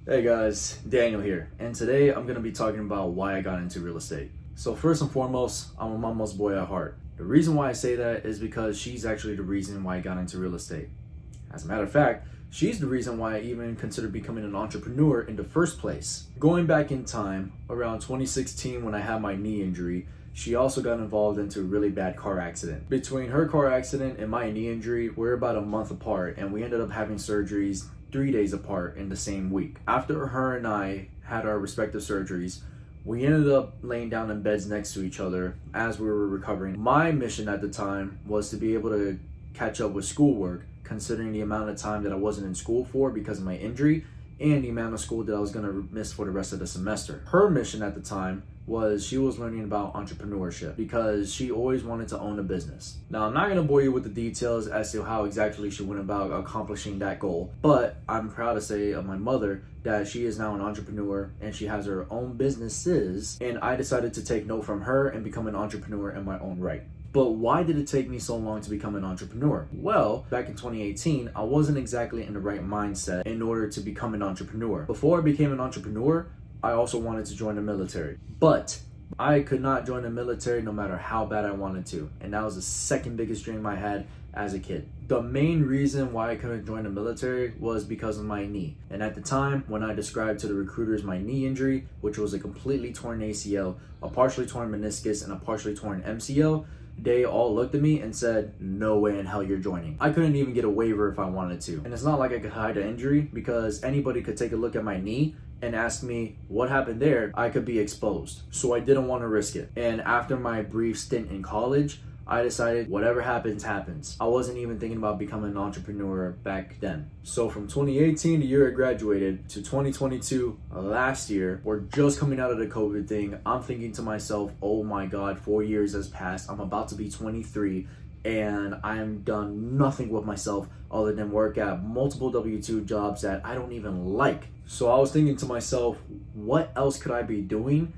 Hey guys, Daniel here, and today I'm going to be talking about why I got into real estate. So first and foremost, I'm a mama's boy at heart. The reason why I say that is because she's actually the reason why I got into real estate. As a matter of fact, she's the reason why I even considered becoming an entrepreneur in the first place. Going back in time, around 2016 when I had my knee injury, she also got involved into a really bad car accident. Between her car accident and my knee injury, we're about a month apart, and we ended up having surgeries 3 days apart in the same week. After her and I had our respective surgeries, we ended up laying down in beds next to each other as we were recovering. My mission at the time was to be able to catch up with schoolwork, considering the amount of time that I wasn't in school for because of my injury and the amount of school that I was gonna miss for the rest of the semester. Her mission at the time was she was learning about entrepreneurship because she always wanted to own a business. Now, I'm not gonna bore you with the details as to how exactly she went about accomplishing that goal, but I'm proud to say of my mother that she is now an entrepreneur and she has her own businesses, and I decided to take note from her and become an entrepreneur in my own right. But why did it take me so long to become an entrepreneur? Well, back in 2018, I wasn't exactly in the right mindset in order to become an entrepreneur. Before I became an entrepreneur, I also wanted to join the military. But I could not join the military no matter how bad I wanted to. And that was the second biggest dream I had as a kid. The main reason why I couldn't join the military was because of my knee. And at the time, when I described to the recruiters my knee injury, which was a completely torn ACL, a partially torn meniscus, and a partially torn MCL, they all looked at me and said, no way in hell you're joining. I couldn't even get a waiver if I wanted to. And it's not like I could hide an injury because anybody could take a look at my knee and ask me what happened there. I could be exposed. So I didn't want to risk it. And after my brief stint in college, I decided whatever happens, happens. I wasn't even thinking about becoming an entrepreneur back then. So from 2018, the year I graduated, to 2022, last year, we're just coming out of the COVID thing. I'm thinking to myself, oh my God, 4 years has passed. I'm about to be 23 and I am done nothing with myself other than work at multiple W-2 jobs that I don't even like. So I was thinking to myself, what else could I be doing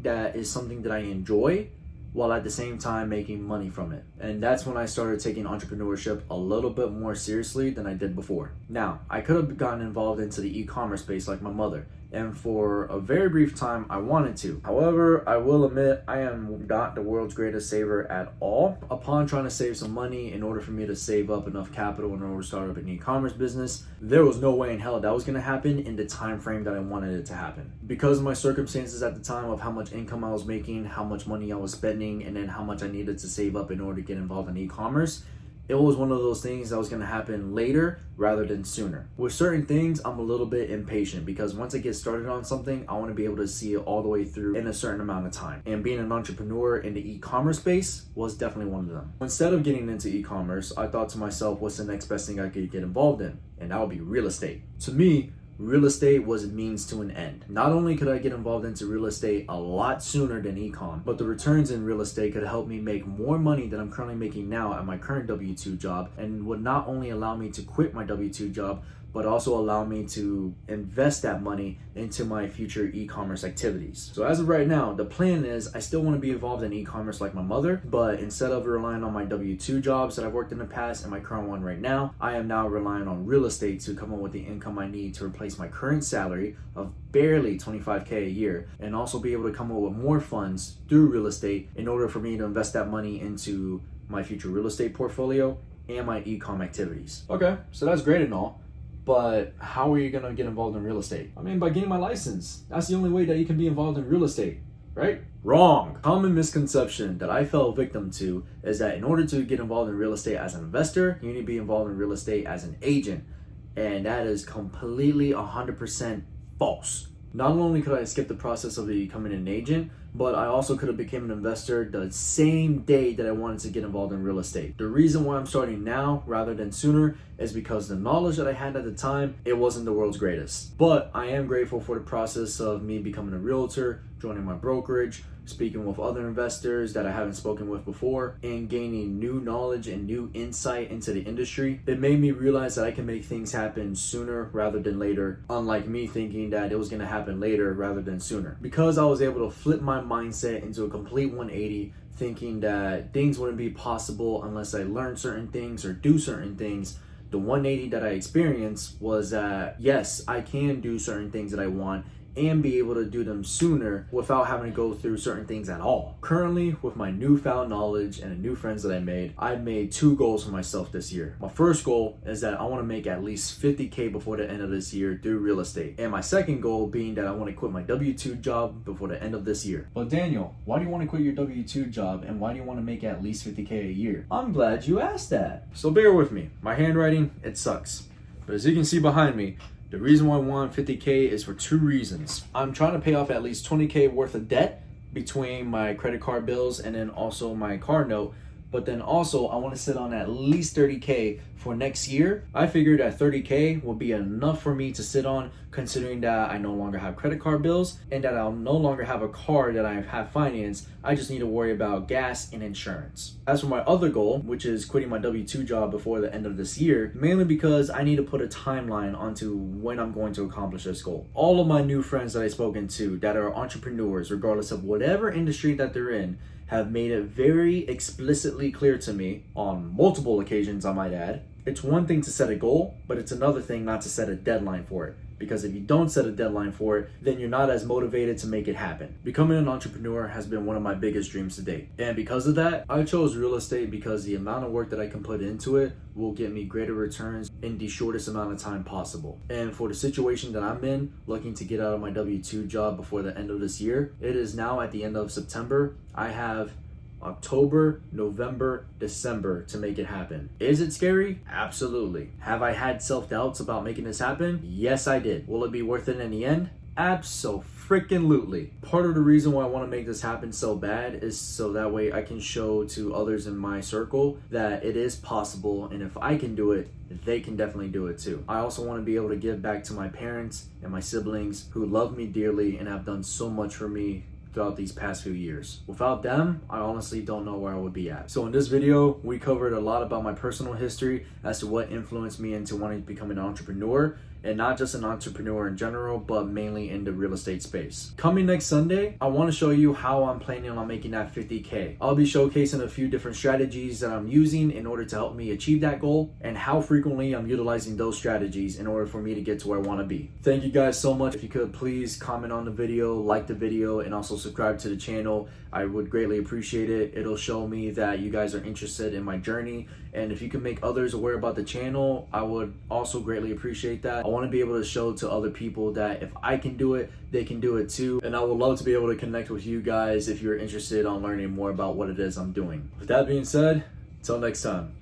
that is something that I enjoy while at the same time making money from it? And that's when I started taking entrepreneurship a little bit more seriously than I did before. Now, I could have gotten involved into the e-commerce space like my mother, and for a very brief time I wanted to. However, I will admit I am not the world's greatest saver at all. Upon trying to save some money in order for me to save up enough capital in order to start up an e-commerce business, there was no way in hell that was going to happen in the time frame that I wanted it to happen. Because of my circumstances at the time of how much income I was making, how much money I was spending, and then how much I needed to save up in order to get involved in e-commerce, it was one of those things that was going to happen later rather than sooner. With certain things, I'm a little bit impatient because once I get started on something, I want to be able to see it all the way through in a certain amount of time. And being an entrepreneur in the e-commerce space was definitely one of them. Instead of getting into e-commerce, I thought to myself, what's the next best thing I could get involved in? And that would be real estate. To me, real estate was a means to an end. Not only could I get involved into real estate a lot sooner than e-com, but the returns in real estate could help me make more money than I'm currently making now at my current W-2 job, and would not only allow me to quit my W-2 job, but also allow me to invest that money into my future e-commerce activities. So as of right now, the plan is I still want to be involved in e-commerce like my mother, but instead of relying on my W-2 jobs that I've worked in the past and my current one right now, I am now relying on real estate to come up with the income I need to replace my current salary of barely $25K a year, and also be able to come up with more funds through real estate in order for me to invest that money into my future real estate portfolio and my e-com activities. Okay, so that's great and all. But how are you gonna get involved in real estate? I mean, by getting my license. That's the only way that you can be involved in real estate, right? Wrong. Common misconception that I fell victim to is that in order to get involved in real estate as an investor, you need to be involved in real estate as an agent. And that is completely 100% false. Not only could I skip the process of becoming an agent, but I also could have become an investor the same day that I wanted to get involved in real estate. The reason why I'm starting now rather than sooner is because the knowledge that I had at the time, it wasn't the world's greatest. But I am grateful for the process of me becoming a realtor, joining my brokerage, speaking with other investors that I haven't spoken with before, and gaining new knowledge and new insight into the industry. It made me realize that I can make things happen sooner rather than later, unlike me thinking that it was going to happen later rather than sooner. Because I was able to flip my mindset into a complete 180, thinking that things wouldn't be possible unless I learn certain things or do certain things, The 180 that I experienced was that yes, I can do certain things that I want and be able to do them sooner without having to go through certain things at all. Currently, with my newfound knowledge and the new friends that I've made 2 goals for myself this year. My first goal is that I want to make at least 50K before the end of this year through real estate. And my second goal being that I want to quit my W-2 job before the end of this year. But Daniel, why do you want to quit your W-2 job and why do you want to make at least 50K a year? I'm glad you asked that. So bear with me. My handwriting, it sucks. But as you can see behind me, the reason why I want 50K is for 2 reasons. I'm trying to pay off at least 20K worth of debt between my credit card bills and then also my car note. But then also I want to sit on at least 30K for next year. I figured that 30K will be enough for me to sit on, considering that I no longer have credit card bills and that I'll no longer have a car that I have financed. I just need to worry about gas and insurance. As for my other goal, which is quitting my W-2 job before the end of this year, mainly because I need to put a timeline onto when I'm going to accomplish this goal. All of my new friends that I've spoken to that are entrepreneurs, regardless of whatever industry that they're in, have made it very explicitly clear to me on multiple occasions, I might add. It's one thing to set a goal, but it's another thing not to set a deadline for it. Because if you don't set a deadline for it, then you're not as motivated to make it happen. Becoming an entrepreneur has been one of my biggest dreams to date. And because of that, I chose real estate because the amount of work that I can put into it will get me greater returns in the shortest amount of time possible. And for the situation that I'm in, looking to get out of my W-2 job before the end of this year, it is now at the end of September. I have October, November, December to make it happen. Is it scary? Absolutely. Have I had self-doubts about making this happen? Yes, I did. Will it be worth it in the end? Abso-freaking-lutely. Part of the reason why I want to make this happen so bad is so that way I can show to others in my circle that it is possible, and if I can do it, they can definitely do it too. I also want to be able to give back to my parents and my siblings who love me dearly and have done so much for me throughout these past few years. Without them, I honestly don't know where I would be at. So in this video, we covered a lot about my personal history as to what influenced me into wanting to become an entrepreneur, and not just an entrepreneur in general, but mainly in the real estate space. Coming next Sunday, I want to show you how I'm planning on making that 50K. I'll be showcasing a few different strategies that I'm using in order to help me achieve that goal, and how frequently I'm utilizing those strategies in order for me to get to where I want to be. Thank you guys so much. If you could please comment on the video, like the video, and also subscribe to the channel. I would greatly appreciate it. It'll show me that you guys are interested in my journey, and if you can make others aware about the channel, I would also greatly appreciate that. I want to be able to show to other people that if I can do it, they can do it too, and I would love to be able to connect with you guys if you're interested on learning more about what it is I'm doing. With that being said, until next time.